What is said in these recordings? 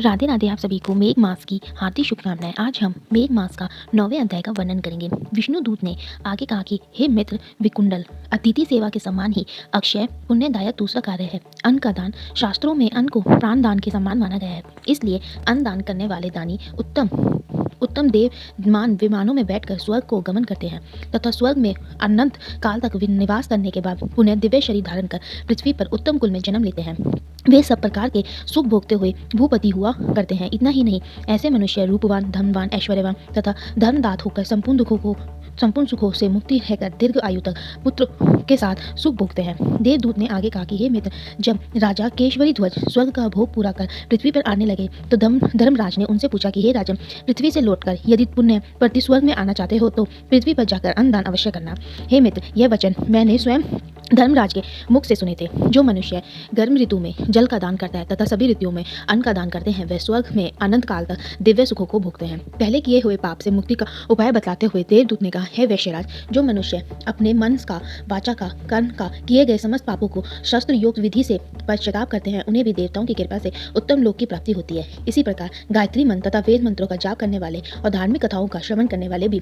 राधे राधे आप सभी को मेघ मास की हार्दिक शुभकामनाएं। आज हम मेघ मास का 9वें अध्याय का वर्णन करेंगे। विष्णु दूत ने आगे कहा कि हे मित्र विकुंडल, अतिथि सेवा के समान ही अक्षय पुण्यदायक दूसरा कार्य है अन्न का दान। शास्त्रों में अन्न को प्राण दान के समान माना गया है, इसलिए अन्न दान करने वाले दानी उत्तम उत्तम देवमान विमानों में बैठकर स्वर्ग को गमन करते हैं तथा स्वर्ग में अनंत काल तक निवास करने के बाद पुनः दिव्य शरीर धारण कर पृथ्वी पर उत्तम कुल में जन्म लेते हैं। वे सब प्रकार के सुख भोगते हुए भूपति हुआ करते हैं। इतना ही नहीं, ऐसे मनुष्य रूपवान, धनवान, ऐश्वर्यवान तथा धर्मदात होकर संपूर्ण सुखों से मुक्ति रहकर दीर्घ आयु तक पुत्र के साथ सुख भोगते हैं। देवदूत ने आगे कहा कि हे मित्र, जब राजा केशवरी ध्वज स्वर्ग का भोग पूरा कर पृथ्वी पर आने लगे तो धर्मराज ने उनसे पूछा कि हे राजन, पृथ्वी से लौटकर यदि पुण्य प्रति स्वर्ग में आना चाहते हो तो पृथ्वी पर जाकर अन्नदान अवश्य करना। हे मित्र, यह वचन मैंने स्वयं धर्मराज के मुख से सुने थे। जो मनुष्य गर्म ऋतु में जल का दान करता है तथा सभी ऋतुओं में अन्न का दान करते हैं, वह स्वर्ग में अनंत काल तक दिव्य सुखों को भोगते हैं। पहले किए हुए पाप से मुक्ति का उपाय बतलाते हुए देवदूत ने कहा, हे वैश्यराज, जो मनुष्य अपने मन का, वाचा का, कर्म का किए गए समस्त पापों को शस्त्र युक्त विधि से पश्चाताप करते हैं, उन्हें भी देवताओं की कृपा से उत्तम लोक की प्राप्ति होती है। इसी प्रकार गायत्री मंत्र तथा वेद मंत्रों का जाप करने वाले और धार्मिक कथाओं का श्रवण करने वाले भी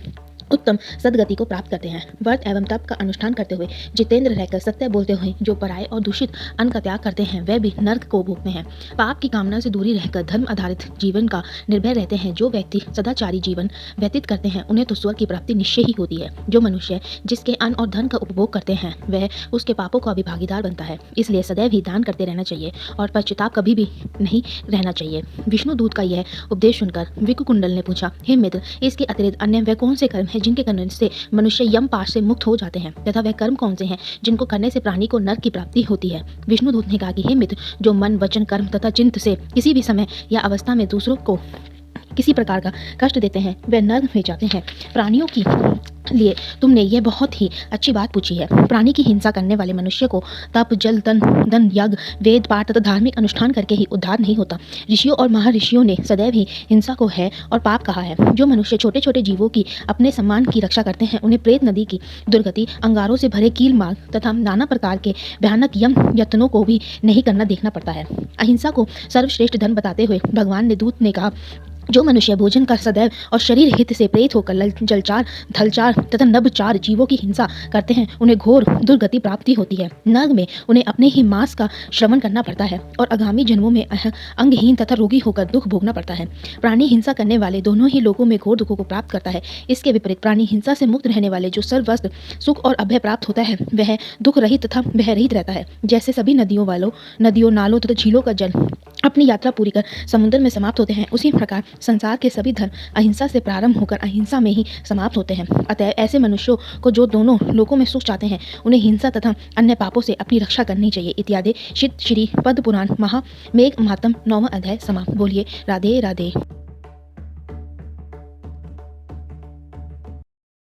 उत्तम सदगति को प्राप्त करते हैं। व्रत एवं तप का अनुष्ठान करते हुए, जितेंद्र रहकर सत्य बोलते हुए जो पराये और दूषित अन्न का त्याग करते हैं, वह भी नर्क को भोगते हैं। पाप की कामना से दूरी रहकर धर्म आधारित जीवन का निर्भय रहते हैं, जो व्यक्ति सदाचारी जीवन व्यतीत करते हैं, उन्हें तो स्वर्ग की प्राप्ति निश्चय ही होती है। जो मनुष्य जिसके अन्न और धन का उपभोग करते हैं, वह उसके पापों का भी भागीदार बनता है। इसलिए सदैव ही दान करते रहना चाहिए और पश्चाताप कभी भी नहीं रहना चाहिए। विष्णु दूत का यह उपदेश सुनकर विकुकुंडल ने पूछा, हे मित्र, इसके अतिरिक्त अन्य वे कौन से कर्म है जिनके करने से मनुष्य यम पाश से मुक्त हो जाते हैं, तथा वह कर्म कौन से हैं जिनको करने से प्राणी को नरक की प्राप्ति होती है। विष्णुदूत ने कहा कि हे मित्र, जो मन, वचन, कर्म तथा चिंत से किसी भी समय या अवस्था में दूसरों को किसी प्रकार का कष्ट देते हैं, वे नरक में जाते हैं। प्राणियों की लिए तुमने यह बहुत ही अच्छी बात पूछी है। प्राणी की हिंसा करने वाले मनुष्य को तप, जल, धन, यज्ञ, वेद पाठ तथा धार्मिक अनुष्ठान करके ही उद्धार नहीं होता। ऋषियों और महर्षियों ने सदैव ही हिंसा को है और पाप कहा है। जो मनुष्य छोटे छोटे जीवों की अपने सम्मान की रक्षा करते हैं, उन्हें प्रेत नदी की दुर्गति, अंगारों से भरे कील मार्ग तथा नाना प्रकार के भयानक यम यत्नों को भी नहीं करना देखना पड़ता है। अहिंसा को सर्वश्रेष्ठ धन बताते हुए भगवान ने दूत ने कहा, जो मनुष्य भोजन कर सदैव और शरीर हित से प्रेत होकर जलचार, थलचार तथा नभचार जीवों की हिंसा करते हैं, उन्हें घोर दुर्गति प्राप्ति होती है। नरक में उन्हें अपने ही मांस का श्रवण करना पड़ता है और आगामी जन्मों में अंगहीन तथा रोगी होकर दुख भोगना पड़ता है। प्राणी हिंसा करने वाले दोनों ही लोगों में घोर दुखों को प्राप्त करता है। इसके विपरीत प्राणी हिंसा से मुक्त रहने वाले जो सर्वस्त्र सुख और अभय प्राप्त होता है, वह दुख रहित तथा भय रहित रहता है। जैसे सभी नदियों, नालों तथा झीलों का जल अपनी यात्रा पूरी कर समुद्र में समाप्त होते हैं, उसी प्रकार संसार के सभी धर्म अहिंसा से प्रारंभ होकर अहिंसा में ही समाप्त होते हैं। अतः ऐसे मनुष्यों को जो दोनों लोकों में सुख चाहते हैं, उन्हें हिंसा तथा अन्य पापों से अपनी रक्षा करनी चाहिए। इत्यादि श्री पद्म पुराण मेघ महात्म्य 9वां अध्याय समाप्त। बोलिए राधे राधे।